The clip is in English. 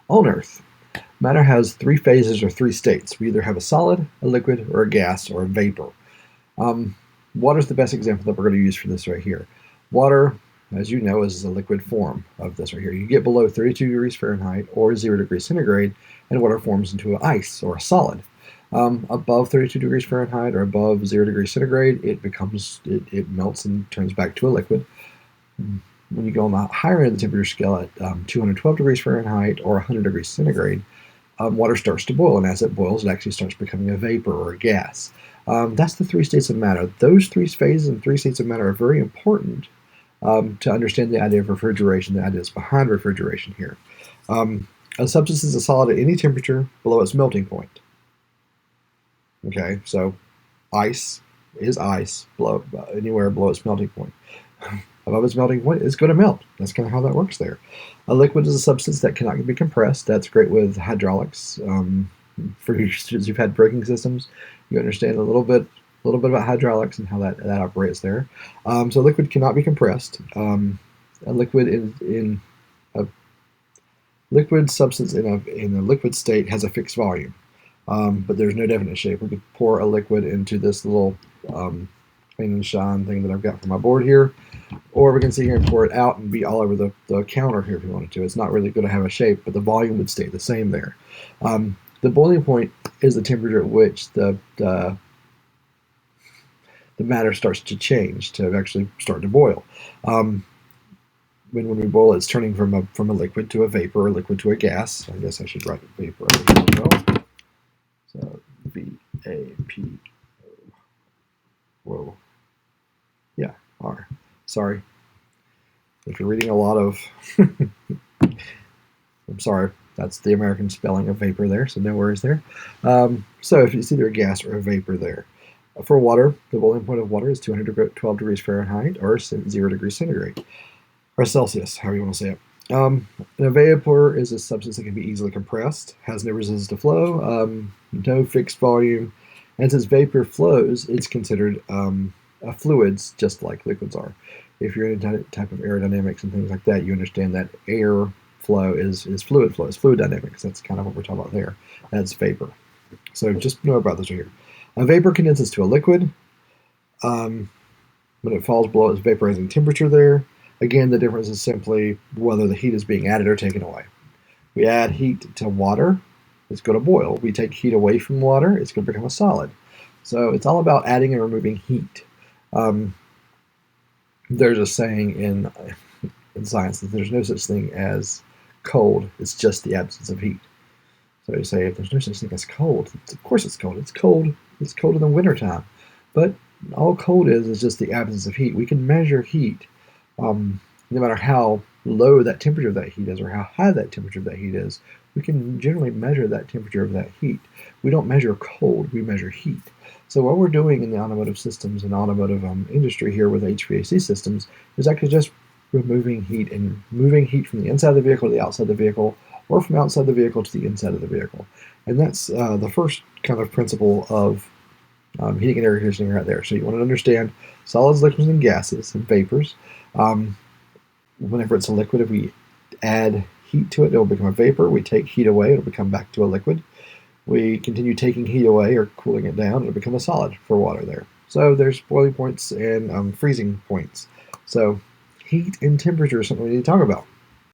On Earth, matter has three phases or three states. We either have a solid, a liquid, or a gas, or a vapor. Um, Water is the best example that we're going to use for this right here. Water, as you know, is a liquid form of this right here. You get below 32 degrees Fahrenheit or 0 degrees centigrade, and water forms into an ice or a solid. Above 32 degrees Fahrenheit or above 0 degrees centigrade, it melts and turns back to a liquid. When you go on the higher end of the temperature scale at 212 degrees Fahrenheit or 100 degrees centigrade, water starts to boil, and as it boils, it actually starts becoming a vapor or a gas. That's the three states of matter. Those three phases and three states of matter are very important to understand the idea of refrigeration, the ideas behind refrigeration here. A substance is a solid at any temperature below its melting point. Okay, so ice is ice anywhere below its melting point. Above its melting point, it's going to melt. That's kind of how that works there. A liquid is a substance that cannot be compressed. That's great with hydraulics. For you students who've had braking systems, you understand a little bit about hydraulics and how that operates there. So a liquid cannot be compressed. A liquid substance in a liquid state has a fixed volume, but there's no definite shape. We could pour a liquid into this little clean and shine thing that I've got for my board here, or we can sit here and pour it out and be all over the counter here if we wanted to. It's not really going to have a shape, but the volume would stay the same there. The boiling point is the temperature at which the matter starts to change, to actually start to boil. When we boil, it's turning from a liquid to a vapor, or liquid to a gas. I guess I should write vapor over here as well. So V-A-P-O. Whoa. Yeah, R. Sorry. If you're reading a lot of... I'm sorry. That's the American spelling of vapor there, so no worries there. So if it's either a gas or a vapor there. For water, the boiling point of water is 212 degrees Fahrenheit or 0 degrees centigrade, or Celsius, however you want to say it. A vapor is a substance that can be easily compressed, has no resistance to flow, no fixed volume, and since vapor flows, it's considered fluids, just like liquids are. If you're in any type of aerodynamics and things like that, you understand that air flow is fluid flow, it's fluid dynamics. That's kind of what we're talking about there. That's vapor. So just know about this right here. A vapor condenses to a liquid. When it falls below its vaporizing temperature there, again, the difference is simply whether the heat is being added or taken away. We add heat to water, it's going to boil. We take heat away from water, it's going to become a solid. So it's all about adding and removing heat. There's a saying in science that there's no such thing as cold, it's just the absence of heat. So you say, if there's no such thing as cold, of course it's cold. It's cold. It's cold in the wintertime. But all cold is just the absence of heat. We can measure heat no matter how low that temperature of that heat is or how high that temperature of that heat is. We can generally measure that temperature of that heat. We don't measure cold, we measure heat. So what we're doing in the automotive systems and automotive industry here with HVAC systems is actually just removing heat and moving heat from the inside of the vehicle to the outside of the vehicle, or from outside the vehicle to the inside of the vehicle. And that's the first kind of principle of heating and air conditioning right there. So you want to understand solids, liquids, and gases, and vapors. Whenever it's a liquid, if we add heat to it, it'll become a vapor. We take heat away, it'll become back to a liquid. We continue taking heat away or cooling it down, it'll become a solid for water there. So there's boiling points and freezing points. So heat and temperature is something we need to talk about.